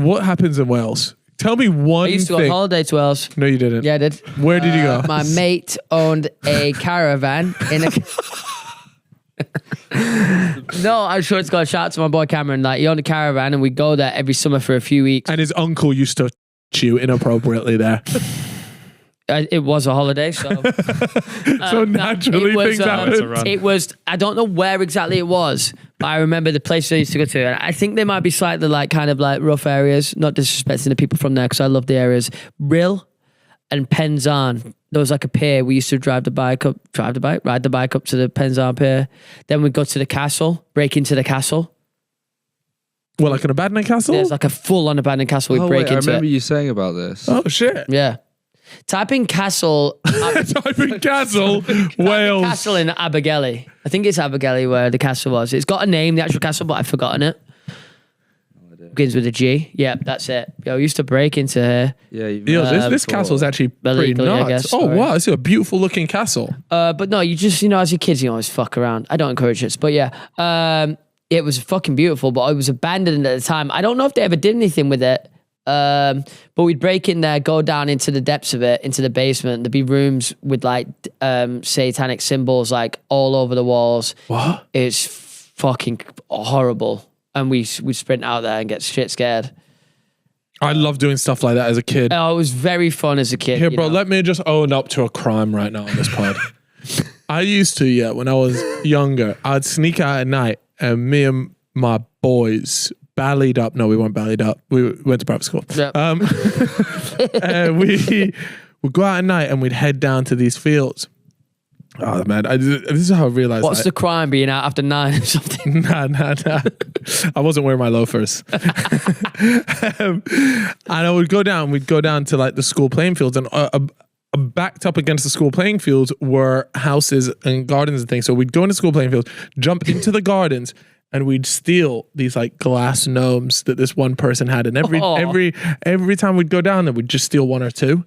What happens in Wales? Tell me one thing. I used to go on holiday to Wales. No, you didn't. Yeah, I did. Where did you go? My mate owned a caravan in a... No, I'm sure it's got a shout out to my boy Cameron. Like, he owned a caravan and we'd go there every summer for a few weeks. And his uncle used to you inappropriately there. It was a holiday, so... So naturally things happen. It was... I don't know where exactly it was, but I remember the place I used to go to. And I think they might be slightly like kind of like rough areas, not disrespecting the people from there because I love the areas. Rill and Penzance. There was like a pier. We used to ride the bike up to the Penzance pier. Then we'd go to the castle, break into the castle. Well, like an abandoned castle? There's like a full-on abandoned castle. We'd break into I remember you saying about this. Oh, shit. Yeah. Type in castle. Type in castle, Wales. Castle in Abergele. I think it's Abergele where the castle was. It's got a name, the actual castle, but I've forgotten it. Begins with a G. Yep, that's it. Yo, we used to break into here. Yeah, this castle is actually pretty illegally, nuts. I guess, oh, sorry. wow, it's a beautiful looking castle. But no, you just, as your kids, you always fuck around. I don't encourage it, but yeah. It was fucking beautiful, but it was abandoned at the time. I don't know if they ever did anything with it. But we'd break in there, go down into the depths of it, into the basement. There'd be rooms with like satanic symbols like all over the walls. What? It's fucking horrible. And we'd sprint out there and get shit scared. I love doing stuff like that as a kid. Oh, it was very fun as a kid. Here, bro, let me just own up to a crime right now on this pod. I used to, when I was younger, I'd sneak out at night and me and my boys ballied up. No, we weren't ballied up. We went to private school. Yep. We would go out at night and we'd head down to these fields. Oh, man. This is how I realized. What's the crime, being out after 9 or something? Nah. I wasn't wearing my loafers. And we'd go down to like the school playing fields, and backed up against the school playing fields were houses and gardens and things. So we'd go into school playing fields, jump into the gardens, and we'd steal these like glass gnomes that this one person had. And every time we'd go down there, we'd just steal one or two.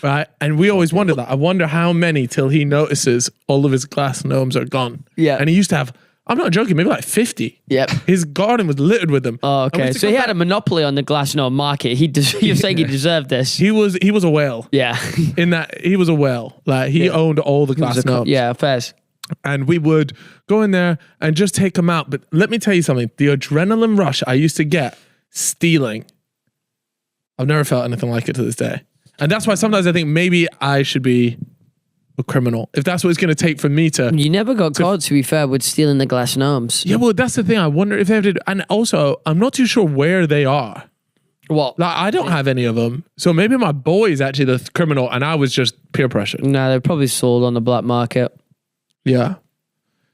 Right. And we always wondered that. I wonder how many till he notices all of his glass gnomes are gone. Yeah. And he used to have, I'm not joking, maybe like 50. Yep. His garden was littered with them. Oh, okay. So he had a monopoly on the glass gnome market. You're saying he deserved this. He was a whale. Yeah. In that he was a whale. Like he owned all the glass gnomes. Yeah, fairs. And we would go in there and just take them out. But let me tell you something. The adrenaline rush I used to get stealing, I've never felt anything like it to this day. And that's why sometimes I think maybe I should be a criminal. If that's what it's going to take for me to... You never got caught, to be fair, with stealing the glass gnomes. Yeah, well, that's the thing. I wonder if they have to... And also, I'm not too sure where they are. What? Like, I don't have any of them. So maybe my boy is actually the criminal and I was just peer pressured. No, they're probably sold on the black market. Yeah.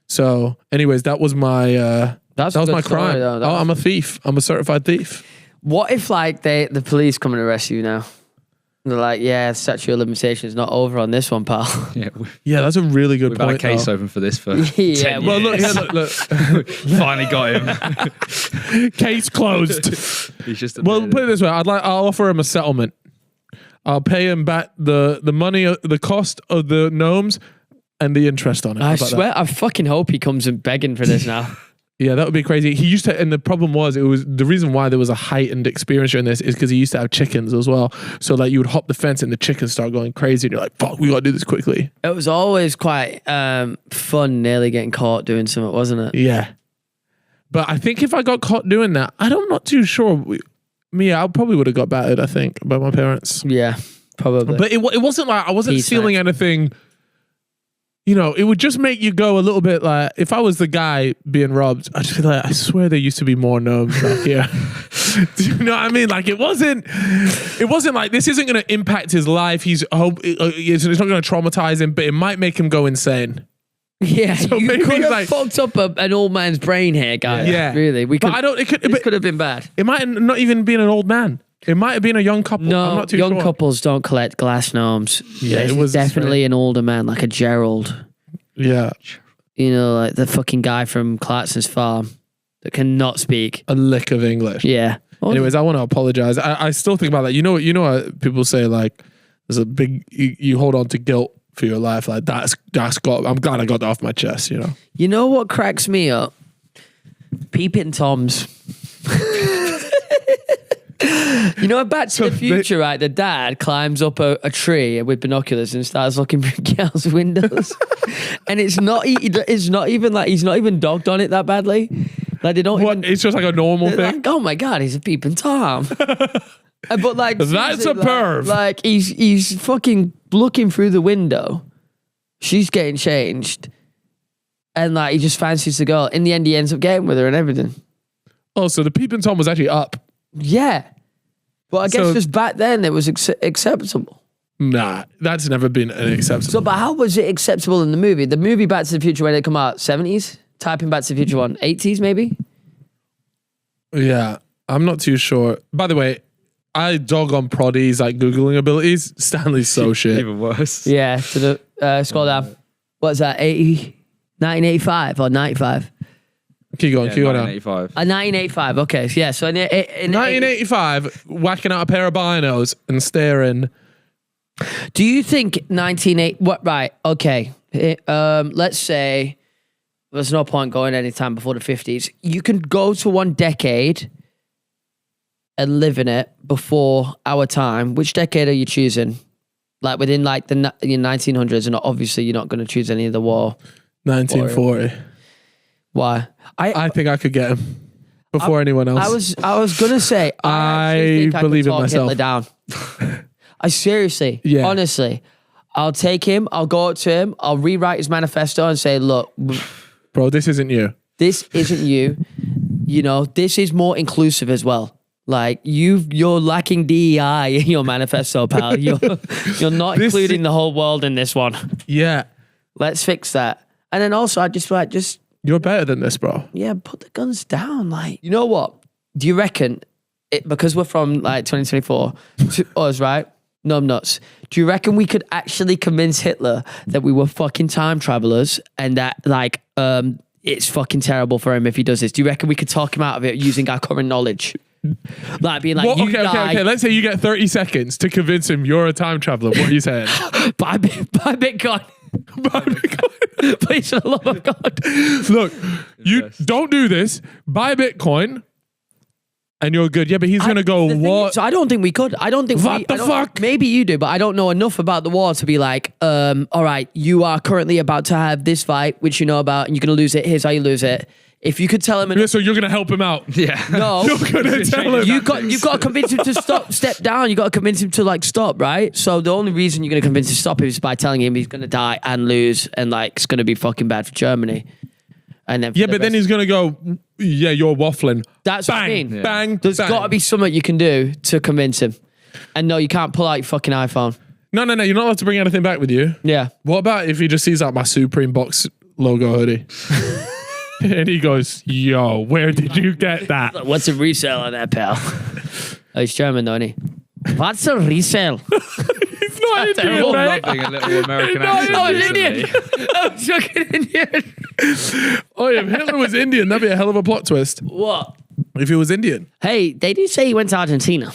So anyways, that was my... that was my crime. Though, I'm a thief. I'm a certified thief. What if like the police come and arrest you now? They're like, yeah, statute of limitations not over on this one, pal. Yeah, that's a really good point. We've had a case open for this for 10 years. Well, look. Finally got him. Case closed. He's just well, put it this way. I'll offer him a settlement. I'll pay him back the money, the cost of the gnomes and the interest on it. I swear, I fucking hope he comes and begging for this now. Yeah, that would be crazy. He used to, and the problem was, the reason why there was a heightened experience during this is because he used to have chickens as well. So like you would hop the fence and the chickens start going crazy and you're like, fuck, we got to do this quickly. It was always quite fun nearly getting caught doing something, wasn't it? Yeah. But I think if I got caught doing that, I'm not too sure. I probably would have got battered, I think, by my parents. Yeah, probably. But it wasn't like I wasn't stealing anything. You know, it would just make you go a little bit like, if I was the guy being robbed, I'd just be like, I swear there used to be more gnomes back here. Do you know what I mean? Like it wasn't like, this isn't going to impact his life. It's not going to traumatize him, but it might make him go insane. Yeah, so you maybe could have like, fucked up an old man's brain here, guys. Yeah. Really. It could have been bad. It might not even been an old man. It might have been a young couple. No, I'm not too young sure. couples don't collect glass gnomes. Yeah, it was definitely an older man, like a Gerald. Yeah. You know, like the fucking guy from Clarkson's farm that cannot speak a lick of English. Yeah. Anyways, I want to apologize. I still think about that. You know what people say, like, there's a big, you hold on to guilt for your life. Like that's got, I'm glad I got that off my chest, you know? You know what cracks me up? Peeping Toms. You know, Back to the Future, right? The dad climbs up a tree with binoculars and starts looking through girls' windows, and it's not even like he's not even dogged on it that badly. Like they don't. What? Even, It's just like a normal thing. like, oh my god, he's a peeping tom. But like That's a perv. Like he's fucking looking through the window. She's getting changed, and like he just fancies the girl. In the end, he ends up getting with her and everything. Oh, so the peeping tom was actually up. Yeah, but I guess So- just back then it was acceptable. Nah, that's never been an acceptable. So, but how was it acceptable in the movie? The movie Back to the Future, when it come out, 70s? Type in Back to the Future one, 80s maybe? Yeah, I'm not too sure. By the way, I dog on Proddy's like Googling abilities. Stanley's so shit. Even worse. Yeah, to the, scroll down. What's that, 1985 or 95? Keep going, keep going down. 1985. 1985, okay. So yeah, so in 1985, whacking out a pair of binos and staring. do you think 1980, what, right, okay. Let's say there's no point going anytime before the 50s. You can go to one decade and live in it before our time. Which decade are you choosing? Like within like the 1900s, and obviously you're not going to choose any of the war. 1940. Why? I think I could get him before anyone else. I was gonna say I actually think believe could in talk myself. Hitler down. I seriously, Yeah. honestly, I'll take him. I'll go up to him. I'll rewrite his manifesto and say, look, Bro, this isn't you. this isn't you. You know, this is more inclusive as well. Like you're lacking DEI in your manifesto, pal. You're not including the whole world in this one. Yeah. Let's fix that. And then also, I just like You're better than this, bro. yeah, put the guns down. Like, you know what? Do you reckon because we're from like 2024 to us, right? No, I'm nuts. Do you reckon we could actually convince Hitler that we were fucking time travelers and that like it's fucking terrible for him if he does this? Do you reckon we could talk him out of it using our current knowledge? Like being like, Well, you okay. die, Let's say you get 30 seconds to convince him you're a time traveler. What are you saying? buy Bitcoin. Buy Bitcoin. Please, for the love of God. Look, you Invest. don't do this. Buy Bitcoin, and you're good. Yeah, but he's gonna go The thing what? is, so I don't think we could. I don't think What the fuck? Maybe you do, but I don't know enough about the war to be like, all right, you are currently about to have this fight, which you know about, and you're gonna lose it. Here's how you lose it. If you could tell him, Yeah, so you're gonna help him out. Yeah. no, You're gonna tell him. you've got to convince him to step down. You got to convince him to like stop, right? So the only reason you're gonna convince him to stop is by telling him he's gonna die and lose, and like it's gonna be fucking bad for Germany. And then Yeah, but then he's gonna go. Yeah, you're waffling. That's bang, what I mean. bang. There's bang. got to be something you can do to convince him. And no, you can't pull out your fucking iPhone. No. You're not allowed to bring anything back with you. Yeah. What about if he just sees like my Supreme Box logo hoodie, and he goes, "Yo, where did you get that?" What's a resale on that, pal? Oh, he's German, though, isn't he? What's a resale? He's not Indian, You're mate. loving a little American No, accent. no, Oh, it's recently. Indian. I'm fucking Indian. Oh, if Hitler was Indian, that'd be a hell of a plot twist. What? If he was Indian, Hey, they did say he went to Argentina.